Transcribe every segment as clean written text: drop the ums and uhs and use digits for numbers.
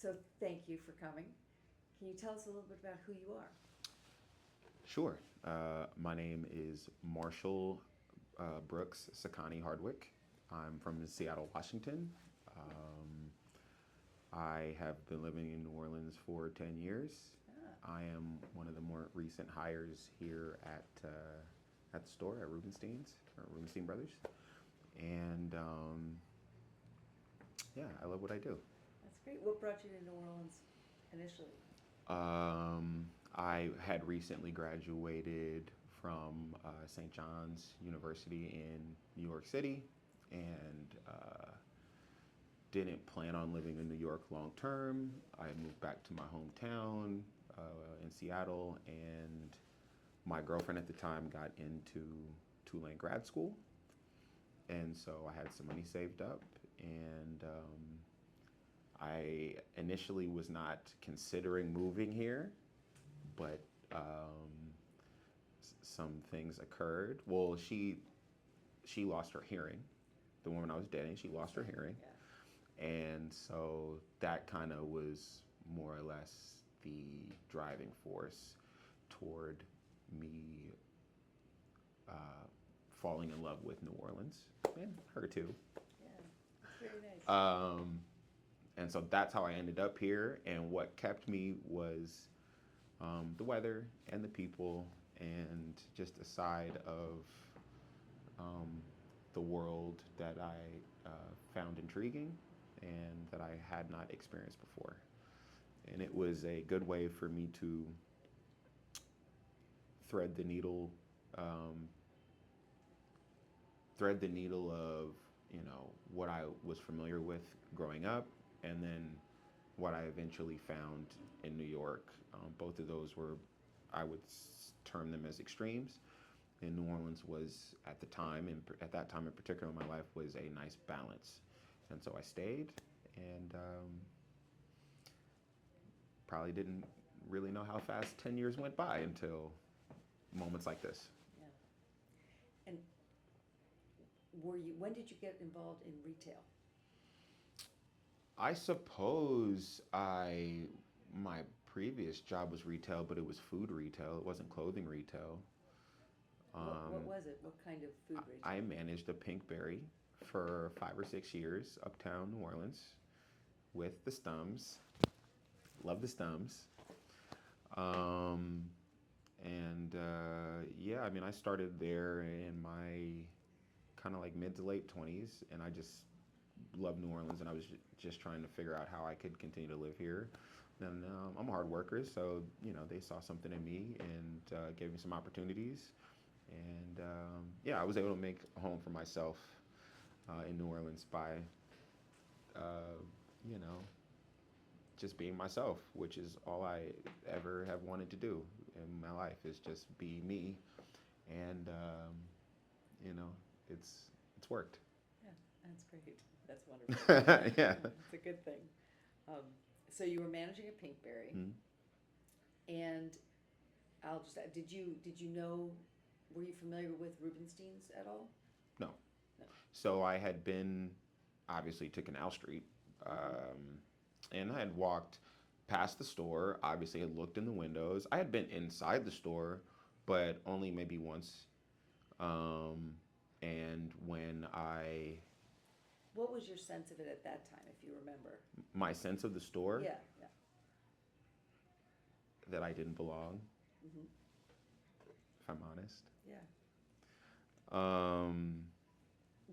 So thank you for coming. Can you tell us a little bit about who you are? Sure. My name is Marshall Brooks Sakani Hardwick. I'm from Seattle, Washington. Um, I have been living in New Orleans for 10 years. Ah, I am one of the more recent hires here at the store at Rubenstein's, or Rubenstein Brothers. And yeah, I love what I do. that's great. What brought you to New Orleans initially? I had recently graduated from St. John's University in New York City and didn't plan on living in New York long term. I moved back to my hometown in Seattle, and my girlfriend at the time got into Tulane grad school. And so I had some money saved up, and I initially was not considering moving here, but some things occurred. Well, she lost her hearing. The woman I was dating, she lost her hearing, Yeah. and so that kind of was more or less the driving force toward me uh, falling in love with New Orleans and her too. Yeah. It's very nice. Um, and so that's how I ended up here. And what kept me was the weather and the people, and just a side of um, the world that I found intriguing and that I had not experienced before. And it was a good way for me to thread the needle, um, thread the needle of what I was familiar with growing up, and then what I eventually found in New York. Both of those were, I would term them as extremes. And New Orleans was at the time, and at that time in particular in my life, was a nice balance. And so I stayed, and probably didn't really know how fast 10 years went by until moments like this. Yeah. And when did you get involved in retail? I suppose my previous job was retail, but it was food retail. It wasn't clothing retail. What Um, was it? What kind of food I retail? managed a Pinkberry for 5 or 6 years uptown New Orleans with the Stums. Love the Stums. Um, and yeah, I mean, I started there in my kind of like mid to late 20s, and I just loved New Orleans, and I was just trying to figure out how I could continue to live here. And I'm a hard worker, so they saw something in me and gave me some opportunities. And yeah, I was able to make a home for myself in New Orleans by, uh, you know, just being myself, which is all I ever have wanted to do in my life is just be me. And you know, it's worked. Yeah, that's great. That's wonderful. Yeah. It's a good thing. Um, so you were managing a Pinkberry, Mhm. and I'll just did you know, were you familiar with Rubenstein's at all? No. No. So I had been obviously to Canal Street, Mm-hmm. and I had walked past the store. Obviously, had looked in the windows. I had been inside the store, but only maybe once. Um, and when What was your sense of it at that time, if you remember? my sense of the store Yeah, yeah. that I didn't belong, Mm-hmm. if I'm honest. Yeah. Um,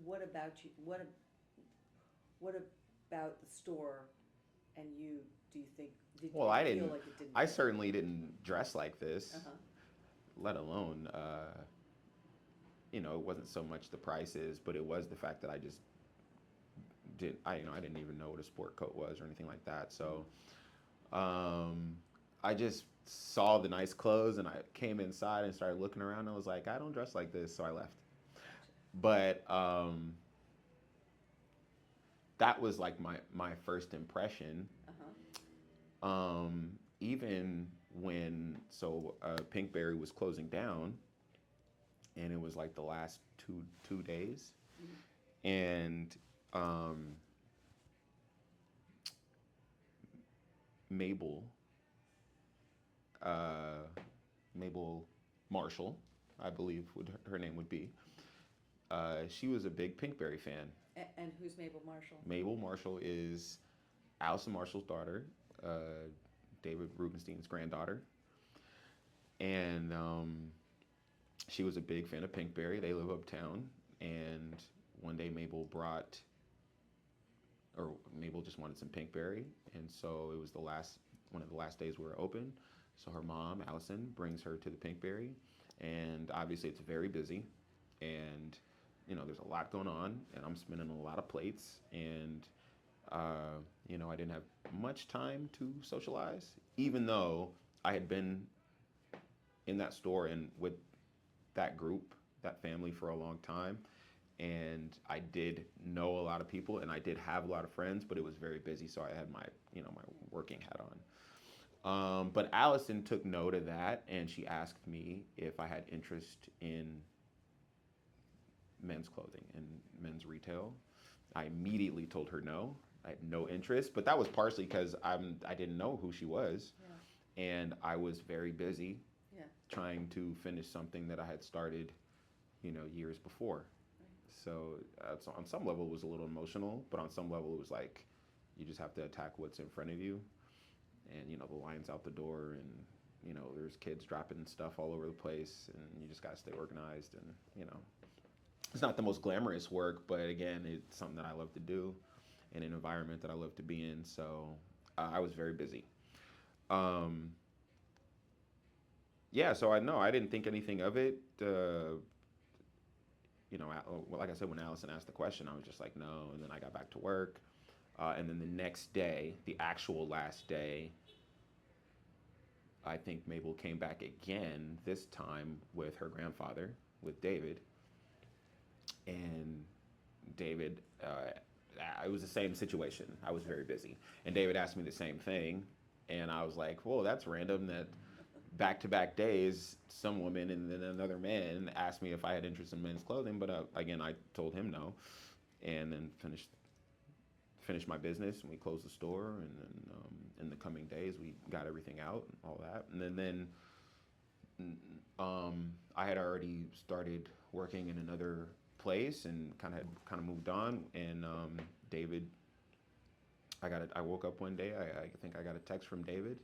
What about you? What about the store and you? Do you think did well, it I feel didn't. like it didn't I fit? certainly didn't dress like this, Uh huh. let alone it wasn't so much the prices, but it was the fact that I just did I didn't even know what a sport coat was or anything like that. So um, I just saw the nice clothes and I came inside and started looking around and I was like, I don't dress like this, so I left. Gotcha. But that was like my first impression. Uh huh. Even when Pinkberry was closing down, and it was like the last two days, Mm-hmm. and um, Mabel, uh, Mabel Marshall, I believe would her name would be. She was a big Pinkberry fan. And who's Mabel Marshall? Mabel Marshall is Allison Marshall's daughter, uh, David Rubenstein's granddaughter, and she was a big fan of Pinkberry. They live uptown, and one day Mabel just wanted some Pinkberry, and so it was one of the last days we were open. So her mom, Allison, brings her to the Pinkberry, and obviously it's very busy, and there's a lot going on, and I'm spinning a lot of plates, and I didn't have much time to socialize, even though I had been in that store and with that group, that family for a long time. And I did know a lot of people and I did have a lot of friends, but it was very busy. So I had my working hat on. But Allison took note of that and she asked me if I had interest in men's clothing and men's retail. I immediately told her no. I had no interest, but that was partially because I didn't know who she was, yeah. And I was very busy, yeah, trying to finish something that I had started, years before. Right. So on some level it was a little emotional, but on some level it was like you just have to attack what's in front of you, and the line's out the door, and there's kids dropping stuff all over the place, and you just gotta stay organized, and it's not the most glamorous work, but again, it's something that I love to do in an environment that I love to be in. So I was very busy. Yeah, so I didn't think anything of it. Like I said, when Allison asked the question, I was just like, no. And then I got back to work. And then the next day, the actual last day, I think Mabel came back again, this time with her grandfather, with David. And David, it was the same situation. I was very busy. And David asked me the same thing. And I was like, whoa, that's random that back-to-back days, some woman and then another man asked me if I had interest in men's clothing. But again, I told him no. And then finished my business, and we closed the store. And then in the coming days, we got everything out and all that. And then I had already started working in another place and kind of moved on. And David, I woke up one day. I think I got a text from David,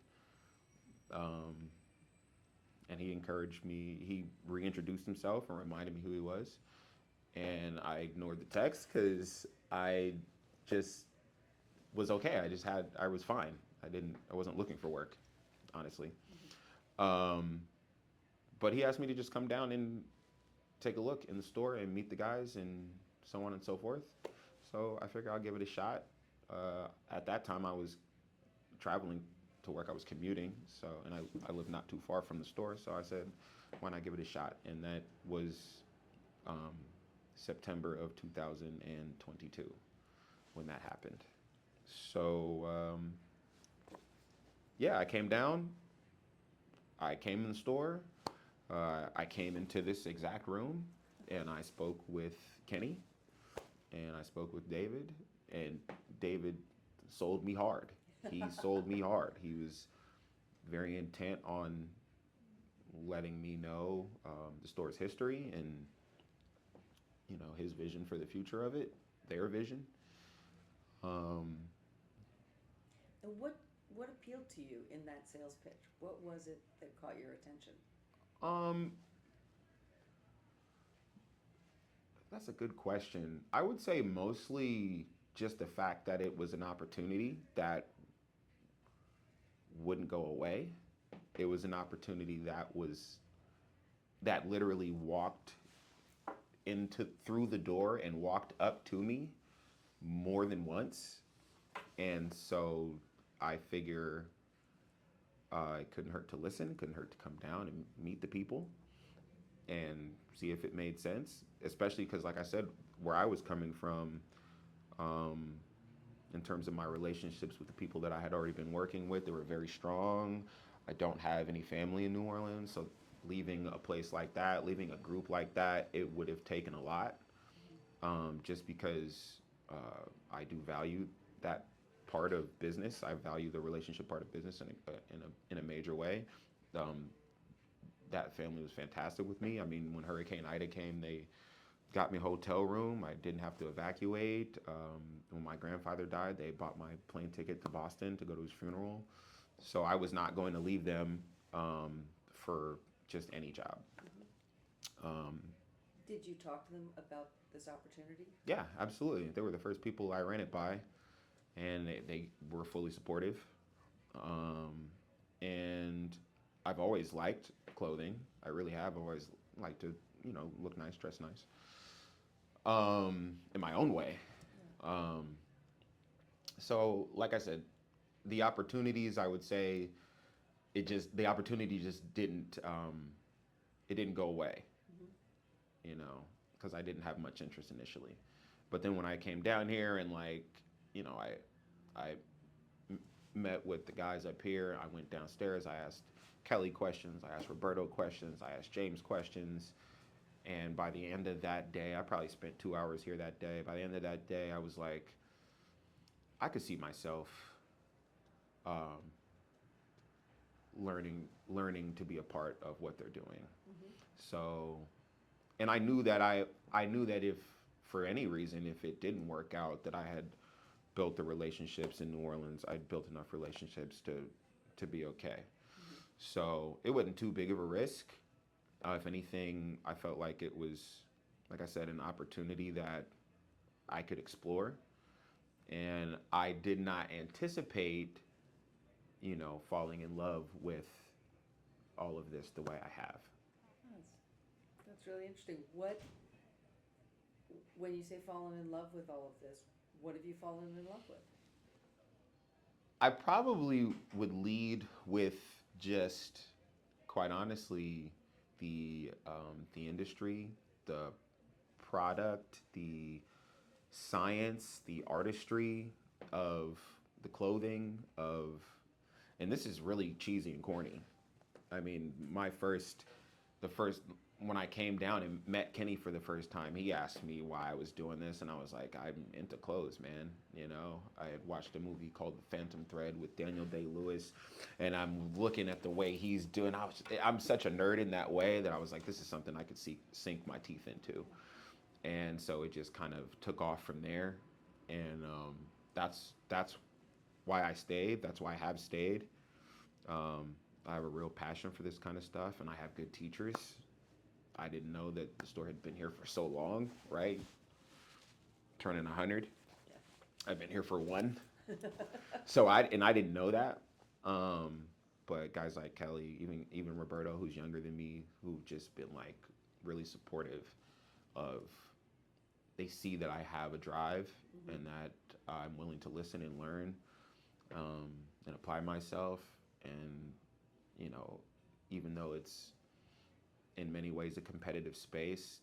and he encouraged me. He reintroduced himself and reminded me who he was. And I ignored the text because I just was okay. I was fine. I wasn't looking for work, honestly. But he asked me to just come down and take a look in the store and meet the guys and so on and so forth. So I figured I'll give it a shot. At that time, I was traveling to work. I was commuting, and I live not too far from the store. So I said, why not give it a shot? And that was September of 2022 when that happened. So yeah, I came down. I came in the store. I came into this exact room, and I spoke with Kenny, and I spoke with David, and David sold me hard. He sold me hard. He was very intent on letting me know the store's history and his vision for the future of it, their vision. And what appealed to you in that sales pitch? What was it that caught your attention? That's a good question. I would say mostly just the fact that it was an opportunity that wouldn't go away. It was an opportunity that literally walked through the door and walked up to me more than once. And so I figure it couldn't hurt to listen, couldn't hurt to come down and meet the people and see if it made sense, especially because, like I said, where I was coming from in terms of my relationships with the people that I had already been working with, they were very strong. I don't have any family in New Orleans, so leaving a place like that, leaving a group like that, it would have taken a lot, just because I do value that part of business. I value the relationship part of business in a major way. Um, that family was fantastic with me. I mean, when Hurricane Ida came, they got me a hotel room. I didn't have to evacuate. When my grandfather died, they bought my plane ticket to Boston to go to his funeral. So I was not going to leave them for just any job. Um, Did you talk to them about this opportunity? yeah, absolutely. They were the first people I ran it by, and they were fully supportive. Um, and I've always liked clothing. I really have always liked to, look nice, dress nice. In my own way. Um, so, like I said, the opportunities, I would say, the opportunity just it didn't go away, because I didn't have much interest initially. But then when I came down here and I met with the guys up here, I went downstairs, I asked Kelly questions, I asked Roberto questions, I asked James questions. And by the end of that day, I probably spent 2 hours here that day. By the end of that day, I was like, I could see myself um, learning to be a part of what they're doing. So, and I knew that if for any reason if it didn't work out, that I had built the relationships in New Orleans. I'd built enough relationships to be okay. So it wasn't too big of a risk. If anything, I felt like it was, like I said, an opportunity that I could explore. And I did not anticipate, falling in love with all of this the way I have. That's really interesting. When you say fallen in love with all of this, what have you fallen in love with? I probably would lead with just, quite honestly, the industry, the product, the science, the artistry of the clothing and this is really cheesy and corny. I mean, the first when I came down and met Kenny for the first time, he asked me why I was doing this, and I was like, I'm into clothes, man. I had watched a movie called The Phantom Thread with Daniel Day-Lewis, and I'm looking at the way he's doing. I'm such a nerd in that way that I was like, this is something I could sink my teeth into, and so it just kind of took off from there, and that's why I stayed. That's why I have stayed. I have a real passion for this kind of stuff, and I have good teachers. I didn't know that the store had been here for so long, right? Turning 100. Yeah. I've been here for one. So I didn't know that. But guys like Kelly, even Roberto, who's younger than me, who've just been like really supportive of. They see that I have a drive and that I'm willing to listen and learn and apply myself. And even though it's in many ways a competitive space,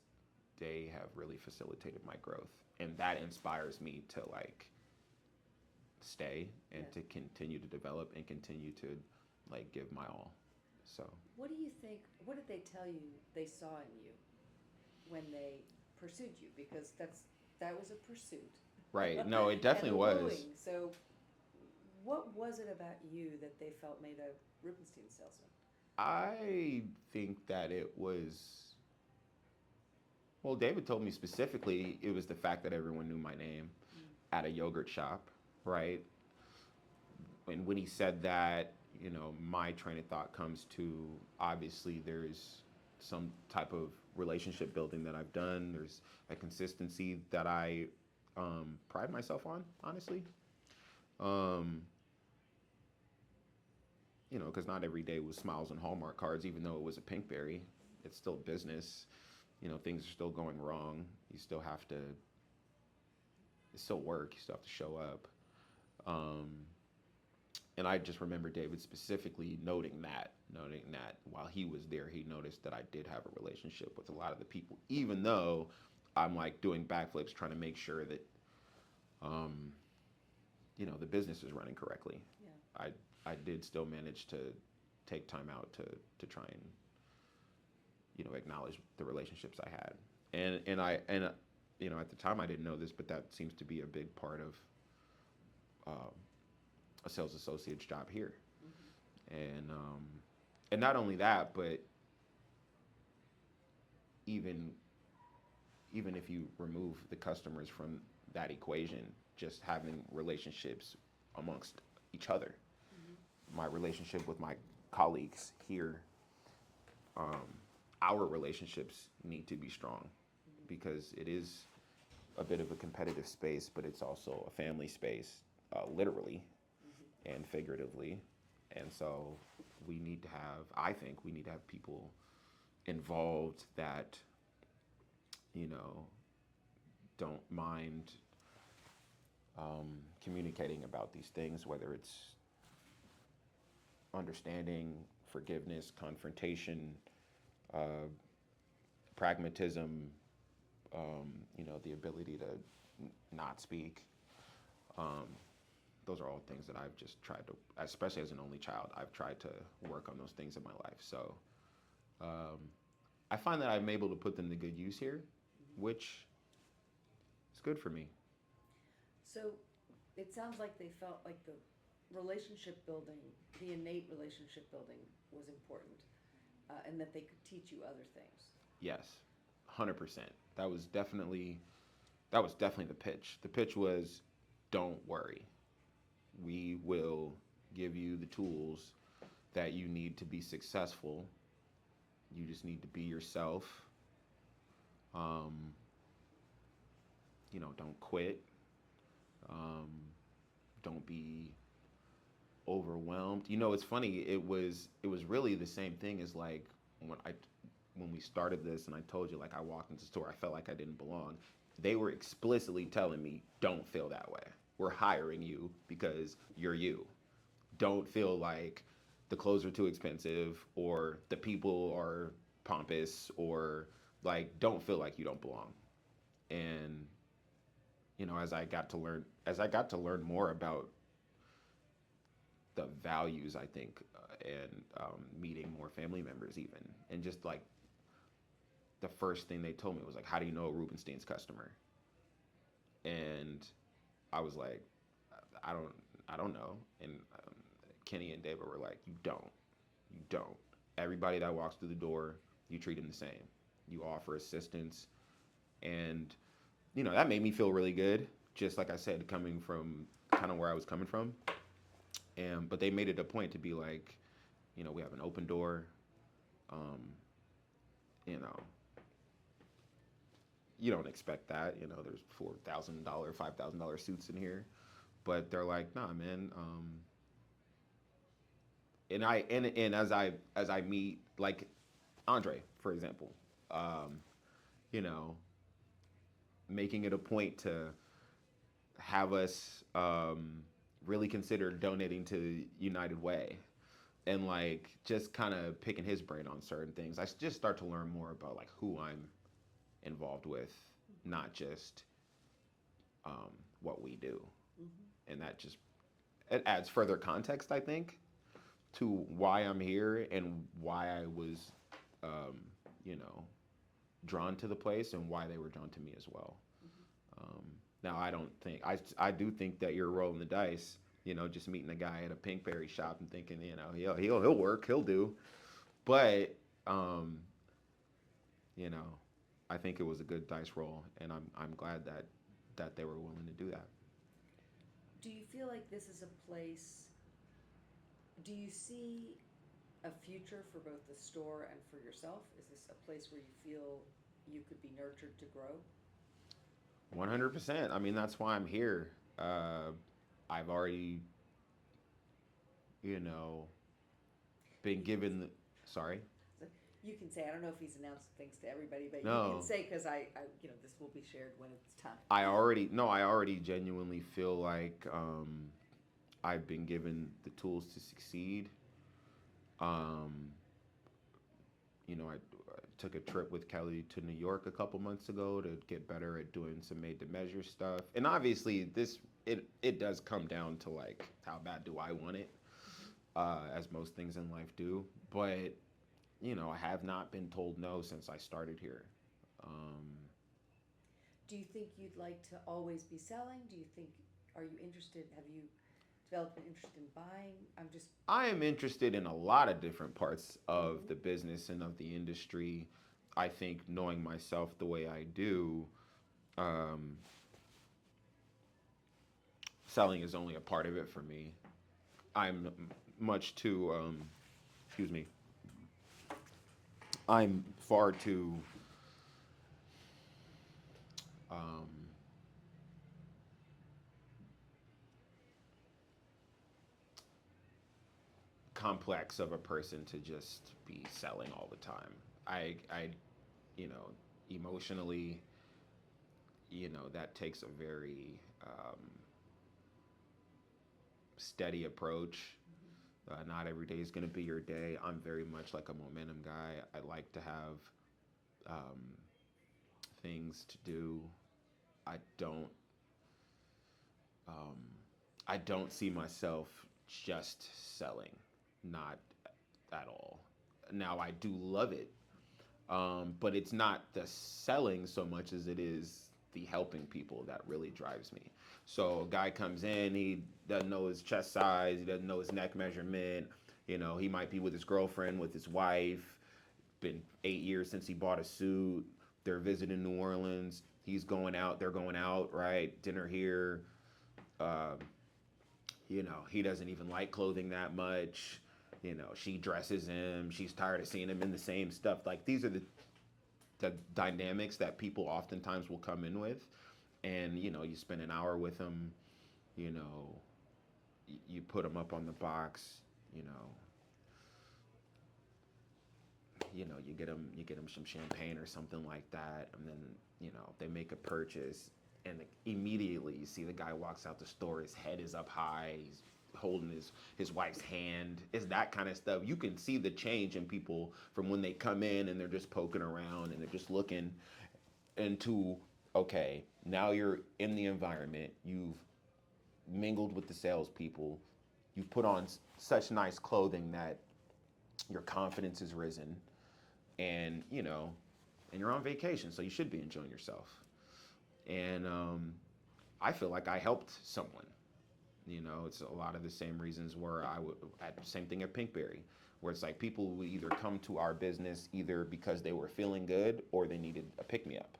they have really facilitated my growth, and that inspires me to like stay and to continue to develop and continue to like give my all. So what do you think, what did they tell you they saw in you when they pursued you? Because that was a pursuit. Right. No, it definitely and was. wooing. So what was it about you that they felt made a Rubenstein salesman? I think that it was, well, David told me specifically it was the fact that everyone knew my name at a yogurt shop, right? And when he said that, my train of thought comes to, obviously there's some type of relationship building that I've done. There's a consistency that I pride myself on, honestly. Because not every day was smiles and Hallmark cards, even though it was a Pinkberry. It's still business. Things are still going wrong. You still have to, it's still work. You still have to show up. And I just remember David specifically noting that while he was there, he noticed that I did have a relationship with a lot of the people, even though I'm like doing backflips trying to make sure that, the business is running correctly. Yeah. I did still manage to take time out to try and, acknowledge the relationships I had. And at the time I didn't know this, but that seems to be a big part of a sales associate's job here. And not only that, but even even if you remove the customers from that equation, just having relationships amongst each other, my relationship with my colleagues here, um, our relationships need to be strong because it is a bit of a competitive space, but it's also a family space, literally and figuratively. And so we need to have, I think we need to have people involved that, you know, don't mind communicating about these things, whether it's understanding, forgiveness, confrontation, uh, pragmatism, the ability to not speak. Um, those are all things that I've just tried to, especially as an only child, I've tried to work on those things in my life. So um, I find that I'm able to put them to good use here, which is good for me. So it sounds like they felt like the relationship building, the innate relationship building was important, and that they could teach you other things. Yes, 100%. That was definitely the pitch. The pitch was, don't worry. We will give you the tools that you need to be successful. You just need to be yourself. Um, don't quit. Um, don't be overwhelmed. It's funny. It was really the same thing as like when I when we started this and I told you like I walked into the store, I felt like I didn't belong. They were explicitly telling me, don't feel that way. We're hiring you because you're you. Don't feel like the clothes are too expensive or the people are pompous or like don't feel like you don't belong. And as I got to learn more about the values, I think, and meeting more family members even, and just like the first thing they told me was like, how do you know a Rubenstein's customer? And I was like, I don't, I don't know. And Kenny and David were like, you don't. Everybody that walks through the door, you treat them the same. You offer assistance, and that made me feel really good. Just like I said, coming from kind of where I was coming from, and but they made it a point to be like, we have an open door. Um, you know, you don't expect that. There's $4,000, $5,000 suits in here, but they're like, nah, man. And as I meet like Andre, for example, um, you know, making it a point to have us really consider donating to United Way, and like just kind of picking his brain on certain things. I just start to learn more about like who I'm involved with, not just um, what we do, and that just it adds further context, I think, to why I'm here and why I was, um, you know, drawn to the place and why they were drawn to me as well. Um, Now, I don't think I do think that you're rolling the dice. Just meeting a guy at a Pinkberry shop and thinking, he'll work, he'll do. But um, you know, I think it was a good dice roll, and I'm glad that they were willing to do that. Do you feel like this is a place, do you see a future for both the store and for yourself? Is this a place where you feel you could be nurtured to grow? 100%. I mean, that's why I'm here. I've already, you know, been given the. Sorry. So you can say, I don't know if he's announced things to everybody, but you No. can say, because this will be shared when it's time. I already genuinely feel like I've been given the tools to succeed. Um, I took a trip with Kelly to New York a couple months ago to get better at doing some made to measure stuff. And obviously, it does come down to like how bad do I want it, as most things in life do. But I have not been told no since I started here. Um, Do you think you'd like to always be selling? Do you think, are you interested, have you develop an interest in buying? I'm just, I am interested in a lot of different parts of mhm, the business and of the industry. I think knowing myself the way I do, um, selling is only a part of it for me. I'm much too, excuse me, I'm far too um, complex of a person to just be selling all the time. I, you know, emotionally, that takes a very steady approach. Not every day is going to be your day. I'm very much like a momentum guy. I like to have um, things to do. I don't. Um, I don't see myself just selling, not at all. Now I do love it, but it's not the selling so much as it is the helping people that really drives me. So a guy comes in, he doesn't know his chest size, he doesn't know his neck measurement. He might be with his girlfriend, with his wife. Been 8 years since he bought a suit. They're visiting New Orleans. He's going out. They're going out. Right, dinner here. Um, he doesn't even like clothing that much. She dresses him. She's tired of seeing him in the same stuff. Like these are the dynamics that people oftentimes will come in with, and you spend an hour with them. You know, you put them up on the box. You know, you get them some champagne or something like that, and then they make a purchase, and immediately you see the guy walks out the store. His head is up high. He's holding his wife's hand. It's that kind of stuff. You can see the change in people from when they come in and they're just poking around and they're just looking into, okay, now you're in the environment. You've mingled with the salespeople. You've put on such nice clothing that your confidence has risen, and and you're on vacation, so you should be enjoying yourself. And I feel like I helped someone. It's a lot of the same reasons where I would at same thing at Pinkberry, where it's like people would either come to our business either because they were feeling good or they needed a pick me up.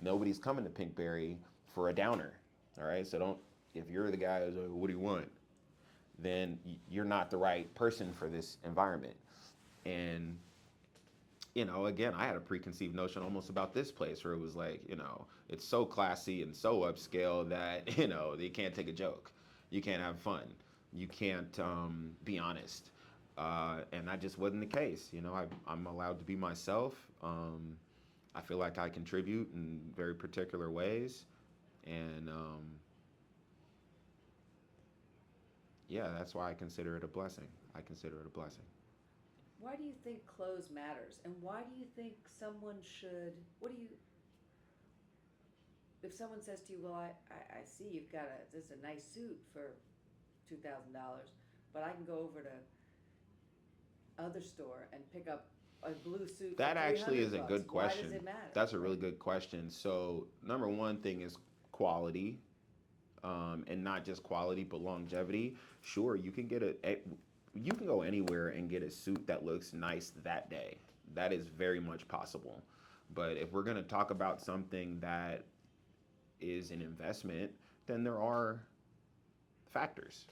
Nobody's coming to Pinkberry for a downer. All right, so don't. If you're the guy who's like, "What do you want?" then you're not the right person for this environment. And again, I had a preconceived notion almost about this place where it was like, it's so classy and so upscale that, you can't take a joke. You can't have fun. You can't be honest. And that just wasn't the case. I'm allowed to be myself. I feel like I contribute in very particular ways. And yeah, that's why I consider it a blessing. I consider it a blessing. why do you think clothes matters? And why do you think someone should, what do you, if someone says to you, well, I see you've got this is a nice suit for $2,000, but I can go over to other store and pick up a blue suit for That three actually hundred is a bucks. good Why does question. it matter? That's a really Right. good question. So, number one thing is quality, and not just quality, but longevity. Sure, you can go anywhere and get a suit that looks nice that day. That is very much possible. But if we're going to talk about something that is an investment, then there are factors,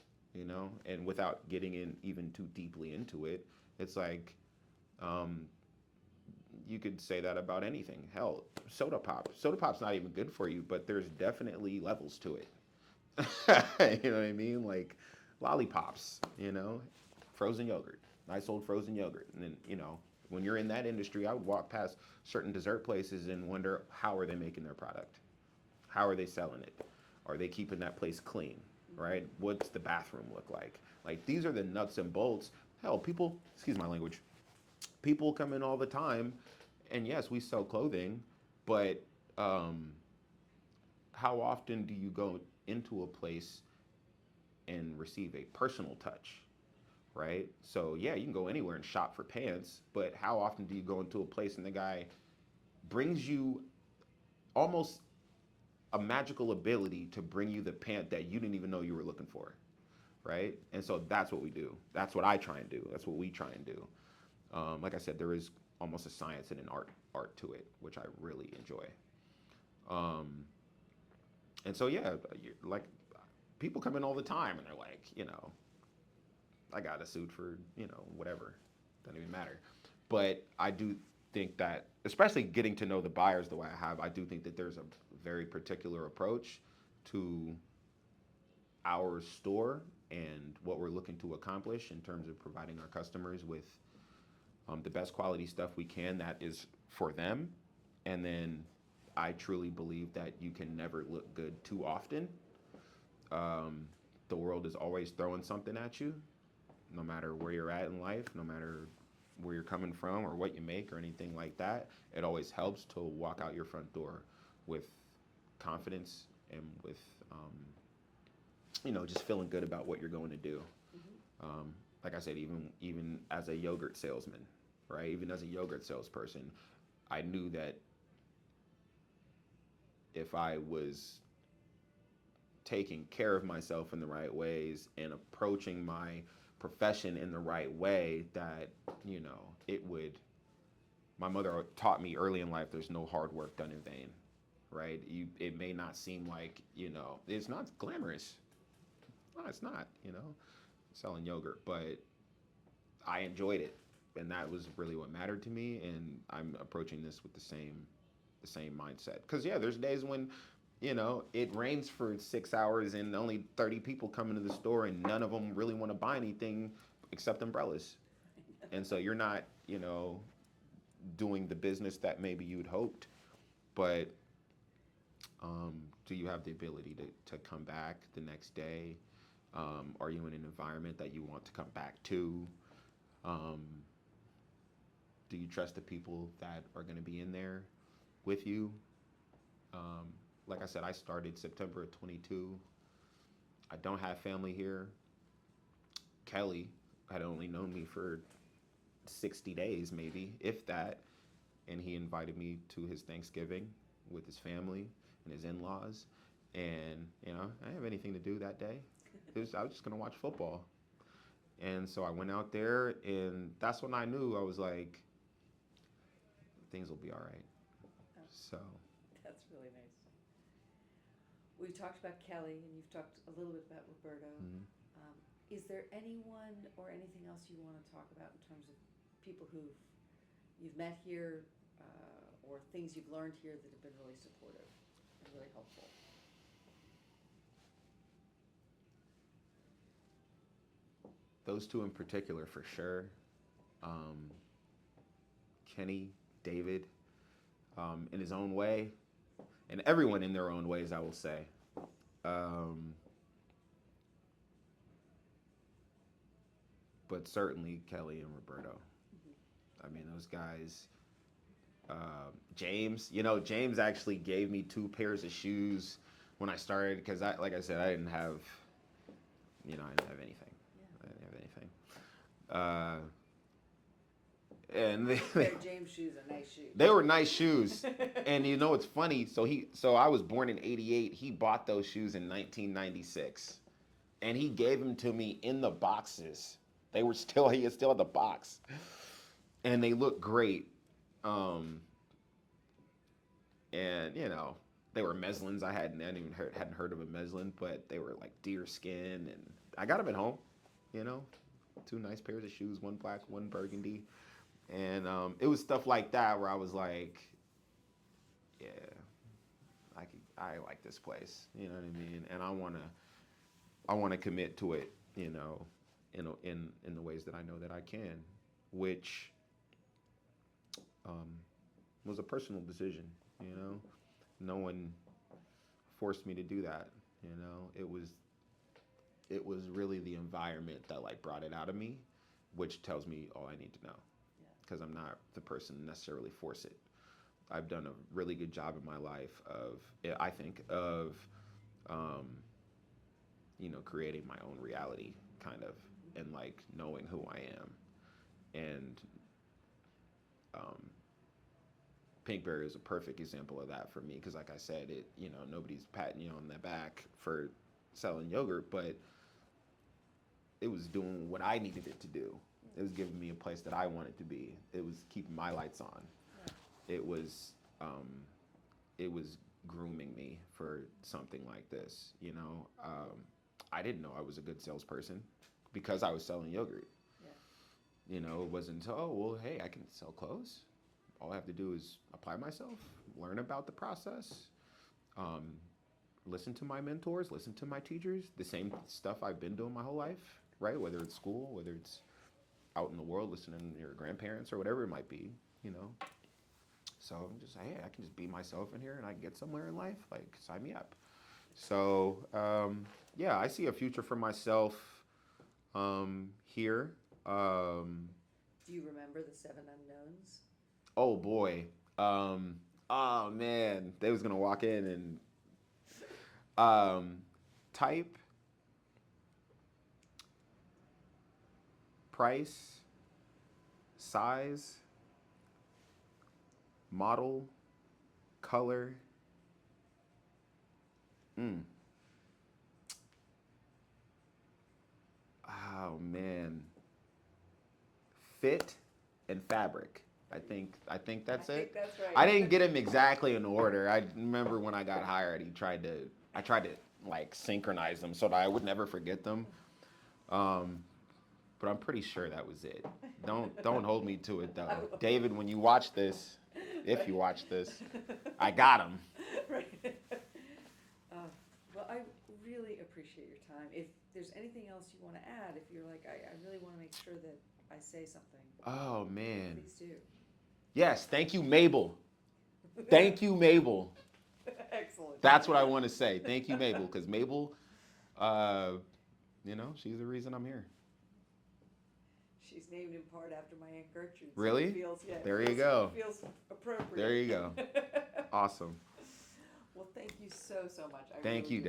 and without getting in even too deeply into it, it's like, um, you could say that about anything. Hell, soda pop. Soda pop's not even good for you, but there's definitely levels to it. You know what I mean? Like lollipops, frozen yogurt, nice old frozen yogurt. And then, when you're in that industry, I would walk past certain dessert places and wonder how are they making their product? How are they selling it? Are they keeping that place clean? Right? What's the bathroom look like? Like these are the nuts and bolts. Hell, people, excuse my language, people come in all the time, and yes, we sell clothing, but um, how often do you go into a place and receive a personal touch, right? So yeah, you can go anywhere and shop for pants, but how often do you go into a place and the guy brings you almost a magical ability to bring you the pant that you didn't even know you were looking for, right? And so that's what we do. That's what I try and do. That's what we try and do. Like I said, there is almost a science and an art to it, which I really enjoy. Um, and so yeah, like people come in all the time and they're like, I got a suit for whatever, doesn't even matter. But I do think that, especially getting to know the buyers the way I have, I do think that there's a very particular approach to our store and what we're looking to accomplish in terms of providing our customers with the best quality stuff we can that is for them. And then I truly believe that you can never look good too often. Um, the world is always throwing something at you, no matter where you're at in life, no matter where you're coming from or what you make or anything like that. It always helps to walk out your front door with confidence and with, just feeling good about what you're going to do. Like I said, even as a yogurt salesman, right? Even as a yogurt salesperson, I knew that if I was taking care of myself in the right ways and approaching my profession in the right way, that it would. My mother taught me early in life, there's no hard work done in vain, right? It may not seem like it's not glamorous. No, it's not. Selling yogurt, but I enjoyed it, and that was really what mattered to me. And I'm approaching this with the same mindset. Because yeah, there's days when it rains for 6 hours and only 30 people come into the store and none of them really want to buy anything except umbrellas. And so you're not, doing the business that maybe you'd hoped. But do you have the ability to come back the next day? Are you in an environment that you want to come back to? Um, do you trust the people that are going to be in there with you? Um, like I said, I started September of 22. I don't have family here. Kelly had only known me for 60 days, maybe, if that. And he invited me to his Thanksgiving with his family and his in laws. And, I didn't have anything to do that day. I was just going to watch football. And so I went out there, and that's when I knew. I was like, things will be all right. Oh, So. that's really nice. We've talked about Kelly, and you've talked a little bit about Roberto. Mhm. Is there anyone or anything else you want to talk about in terms of people you've met here, or things you've learned here that have been really supportive and really helpful? Those two in particular, for sure. Kenny, David, in his own way, and everyone in their own ways, I will say. Um, but certainly Kelly and Roberto. I mean, those guys. James, James actually gave me 2 pairs of shoes when I started because like I said, I didn't have, I didn't have anything. Yeah. I didn't have anything. And Pair of James shoes are nice shoes. they were nice shoes. And it's funny. So I was born in '88. He bought those shoes in 1996, and he gave them to me in the boxes. He still had the box, and they look great. Um, and they were Meslins. I hadn't heard of a Meslin, but they were like deer skin, and I got them at home. 2 nice pairs of shoes, one black, one burgundy, and it was stuff like that where I was like, yeah, I like this place. You know what I mean? And I wanna commit to it. In the ways that I know that I can, which was a personal decision. No one forced me to do that. It was really the environment that like brought it out of me, which tells me all I need to know, because I'm not the person to necessarily force it. I've done a really good job in my life I think of creating my own reality, kind of, and like knowing who I am. And Pinkberry is a perfect example of that for me, because like I said, nobody's patting you on the back for selling yogurt, but doing what I needed it to do. It was giving me a place that I wanted to be. It was keeping my lights on. Yeah. It was grooming me for something like this. I didn't know I was a good salesperson because I was selling yogurt. Yeah. It wasn't until, oh, well, hey, I can sell clothes. All I have to do is apply myself, learn about the process, listen to my mentors, listen to my teachers, the same stuff I've been doing my whole life, right? Whether it's school, whether it's out in the world, listening to your grandparents or whatever it might be. So I'm just, hey, I can just be myself in here and I can get somewhere in life. Like, sign me up. So, yeah, I see a future for myself here. Do you remember the 7 unknowns? Oh boy. Oh man, they was gonna walk in and type, price, size, model, color. Oh man. Fit and fabric. I think that's I it. think that's right. I didn't get him exactly in order. I remember when I got hired, I tried to like synchronize them so that I would never forget them. But I'm pretty sure that was it. Don't hold me to it though. David, when you watch this, if you watch this, I got him. Right. Well, I really appreciate your time. If there's anything else you want to add, if you're like, I really want to make sure that I say something, Oh man. please do. Yes, thank you, Mabel. Thank you, Mabel. Excellent. That's what I want to say. Thank you, Mabel, because Mabel, she's the reason I'm here. She's named in part after my Aunt Gertrude. So Really? it feels, yeah, There it you feels, go. It feels appropriate. There you go. Awesome. Well, thank you so much. I Thank really you, do